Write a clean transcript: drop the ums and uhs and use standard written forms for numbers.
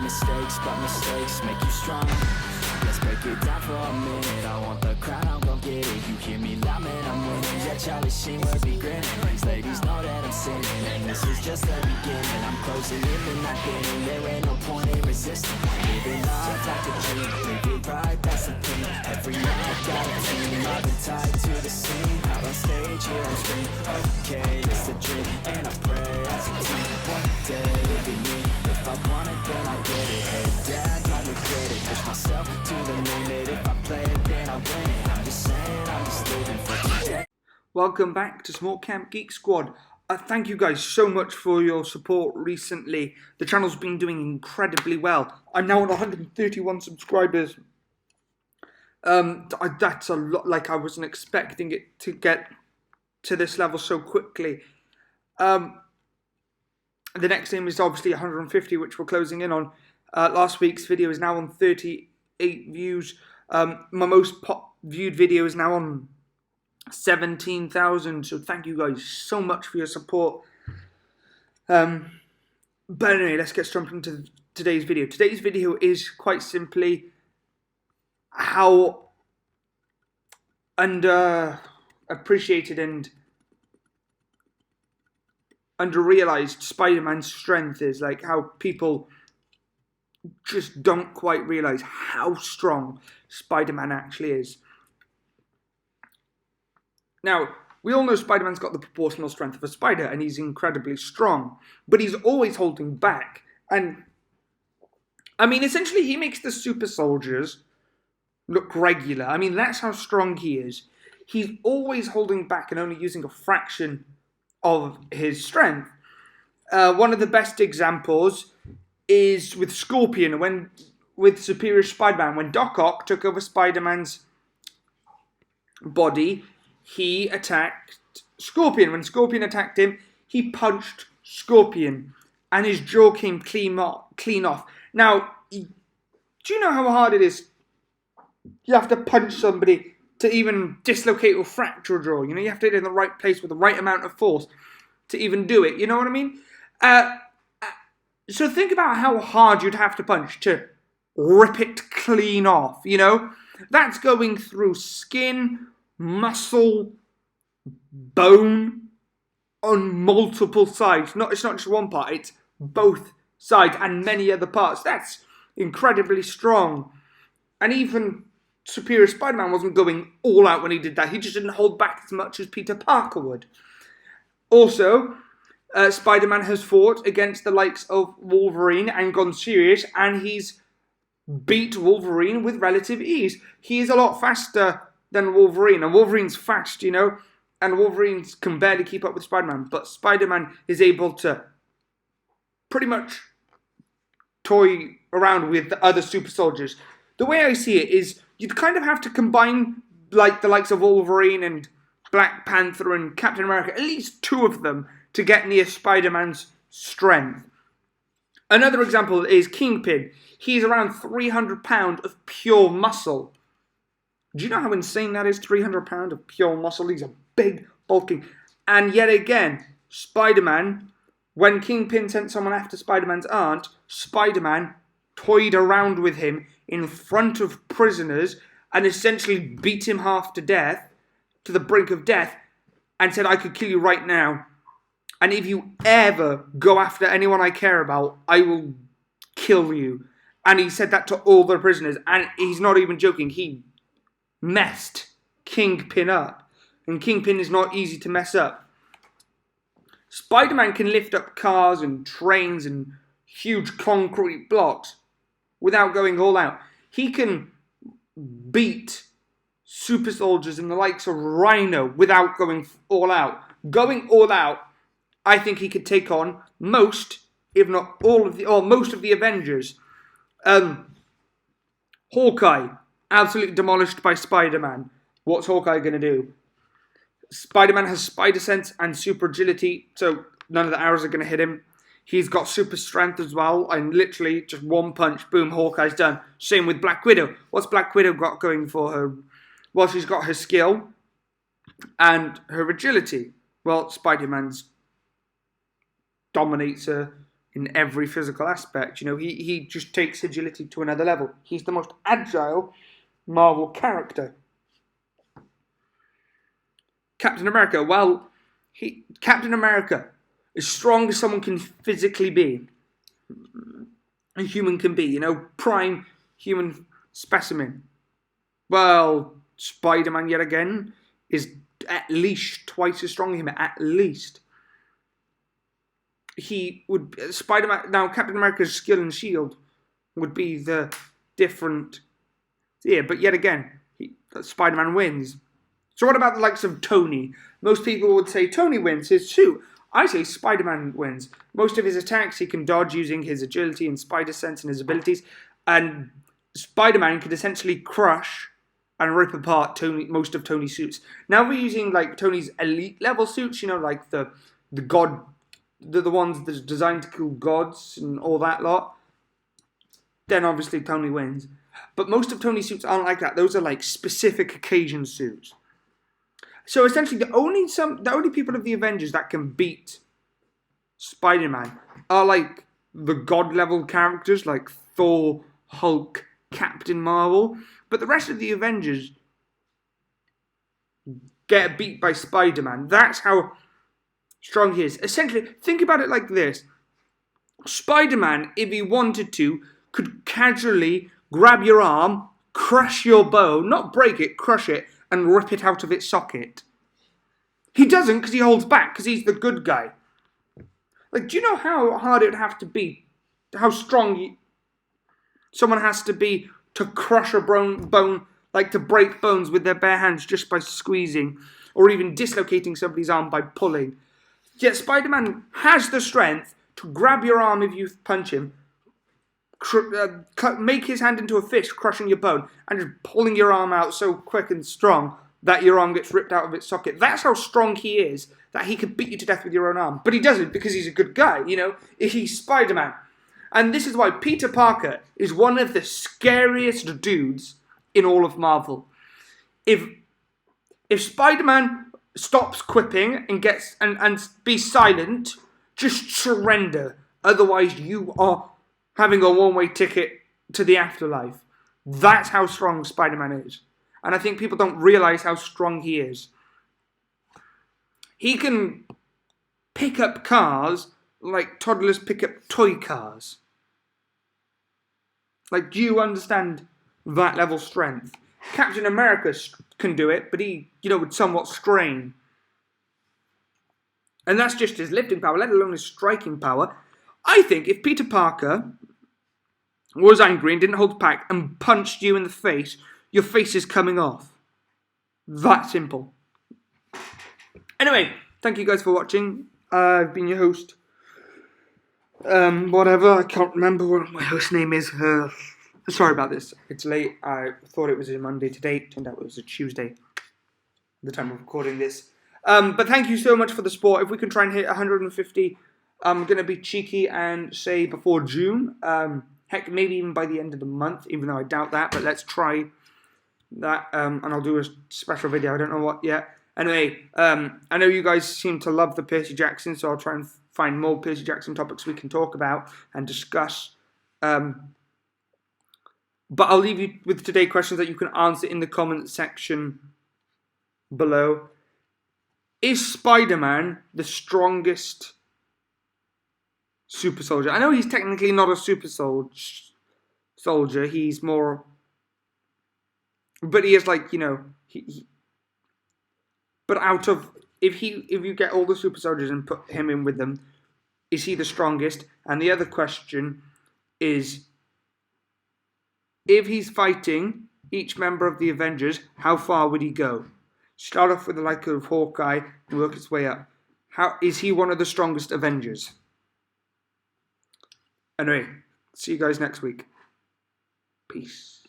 mistakes, but mistakes make you strong. Let's break it down for a minute. I want the crown, I'm gon' get it. You hear me loud, man, I'm winning. Yeah, Charlie Sheen will be grinning. These ladies know that I'm sinning, and this is just the beginning. I'm closing in and not getting. There ain't no point in resisting. Living life like a dream, live it right, that's the thing. Every night got a team, I've been tied to the scene. Out on stage, here on screen. Okay, it's a dream, and I pray as a team. One day it'll be me. If I want it, then I get it. Hey, Dad, not regret it. Push myself to the limit. If I play it, then I win it. I'm just saying, I'm just living for today. Welcome back to Small Camp Geek Squad. Thank you guys so much for your support recently. The channel's been doing incredibly well. I'm now on 131 subscribers. That's a lot. Like, I wasn't expecting it to get to this level so quickly. The next aim is obviously 150, which we're closing in on. Last week's video is now on 38 views. My most viewed video is now on 17,000. So thank you guys so much for your support. But anyway, let's get straight into today's video. Today's video is quite simply how underappreciated and under-realized Spider-Man's strength is. Like, how people just don't quite realize how strong Spider-Man actually is. Now, we all know Spider-Man's got the proportional strength of a spider, and he's incredibly strong, but he's always holding back. And I mean, essentially, he makes the super soldiers look regular. I mean, that's how strong he is. He's always holding back and only using a fraction of his strength. One of the best examples is with Scorpion, with Superior Spider-Man. When Doc Ock took over Spider-Man's body, he attacked Scorpion. When Scorpion attacked him, he punched Scorpion, and his jaw came clean off. Now, do you know how hard it is? You have to punch somebody to even dislocate or fracture a jaw. You know, you have to hit it in the right place with the right amount of force to even do it. You know what I mean? So think about how hard you'd have to punch to rip it clean off, you know? That's going through skin, muscle, bone, on multiple sides. It's not just one part, it's both sides and many other parts. That's incredibly strong. And even Superior Spider-Man wasn't going all out when he did that. He just didn't hold back as much as Peter Parker would. Also, Spider-Man has fought against the likes of Wolverine and gone serious, and he's beat Wolverine with relative ease. He is a lot faster than Wolverine, and Wolverine's fast, you know, and Wolverine can barely keep up with Spider-Man, but Spider-Man is able to pretty much toy around with the other super soldiers. The way I see it is, you'd kind of have to combine like the likes of Wolverine and Black Panther and Captain America, at least two of them, to get near Spider-Man's strength. Another example is Kingpin. He's around 300 pounds of pure muscle. Do you know how insane that is? 300 pounds of pure muscle. He's a big, bulking. And yet again, Spider-Man, when Kingpin sent someone after Spider-Man's aunt, Spider-Man toyed around with him in front of prisoners and essentially beat him half to death, to the brink of death, and said, I could kill you right now. And if you ever go after anyone I care about, I will kill you. And he said that to all the prisoners. And he's not even joking. He messed Kingpin up. And Kingpin is not easy to mess up. Spider-Man can lift up cars and trains and huge concrete blocks without going all out. He can beat super soldiers and the likes of Rhino without going all out. Going all out, I think he could take on most, if not all of most of the Avengers. Hawkeye, absolutely demolished by Spider-Man. What's Hawkeye going to do? Spider-Man has spider sense and super agility, so none of the arrows are going to hit him. He's got super strength as well, and literally just one punch, boom, Hawkeye's done. Same with Black Widow. What's Black Widow got going for her? Well, she's got her skill and her agility. Well, Spider-Man's dominates her in every physical aspect. You know, he just takes agility to another level. He's the most agile Marvel character. Captain America, well, Captain America, as strong as someone can physically be, a human can be, you know, prime human specimen. Well, Spider-Man yet again is at least twice as strong as him, at least. Spider-Man, now Captain America's skill and shield would be the different, yeah, but yet again, Spider-Man wins. So what about the likes of Tony? Most people would say Tony wins his suit. I say Spider-Man wins. Most of his attacks he can dodge using his agility and spider sense and his abilities. And Spider-Man can essentially crush and rip apart most of Tony's suits. Now we're using like Tony's elite level suits, you know, like the ones that's designed to kill gods and all that lot. Then obviously Tony wins. But most of Tony's suits aren't like that. Those are like specific occasion suits. So essentially, the only people of the Avengers that can beat Spider-Man are like the god-level characters like Thor, Hulk, Captain Marvel. But the rest of the Avengers get beat by Spider-Man. That's how strong he is. Essentially, think about it like this. Spider-Man, if he wanted to, could casually grab your arm, crush your bone, not break it, crush it, and rip it out of its socket. He doesn't because he holds back, because he's the good guy. Like, do you know how hard it would have to be, how strong someone has to be to crush a bone, like to break bones with their bare hands just by squeezing, or even dislocating somebody's arm by pulling? Yet Spider-Man has the strength to grab your arm if you punch him, make his hand into a fist, crushing your bone, and just pulling your arm out so quick and strong that your arm gets ripped out of its socket. That's how strong he is, that he could beat you to death with your own arm. But he doesn't, because he's a good guy, you know? He's Spider-Man. And this is why Peter Parker is one of the scariest dudes in all of Marvel. If Spider-Man stops quipping and gets and be silent, just surrender. Otherwise you are having a one-way ticket to the afterlife. That's how strong Spider-Man is. And I think people don't realise how strong he is. He can pick up cars like toddlers pick up toy cars. Like, do you understand that level strength? Captain America can do it, but he, you know, would somewhat strain. And that's just his lifting power, let alone his striking power. I think if Peter Parker was angry and didn't hold back and punched you in the face, your face is coming off. That simple. Anyway, thank you guys for watching. I've been your host. Whatever, I can't remember what my host name is. Sorry about this. It's late. I thought it was a Monday today. It turned out it was a Tuesday. The time of recording this. But thank you so much for the support. If we can try and hit 150, I'm going to be cheeky and say before June. Heck, maybe even by the end of the month, even though I doubt that. But let's try that, and I'll do a special video. I don't know what yet. Anyway, I know you guys seem to love the Percy Jackson, so I'll try and find more Percy Jackson topics we can talk about and discuss. But I'll leave you with today's questions that you can answer in the comment section below. Is Spider-Man the strongest super soldier? I know he's technically not a super soldier. He's more, but he is like, you know, but out of, if you get all the super soldiers and put him in with them, is he the strongest? And the other question is, if he's fighting each member of the Avengers, how far would he go? Start off with the like of Hawkeye and work his way up. How is he one of the strongest Avengers? Anyway, see you guys next week. Peace.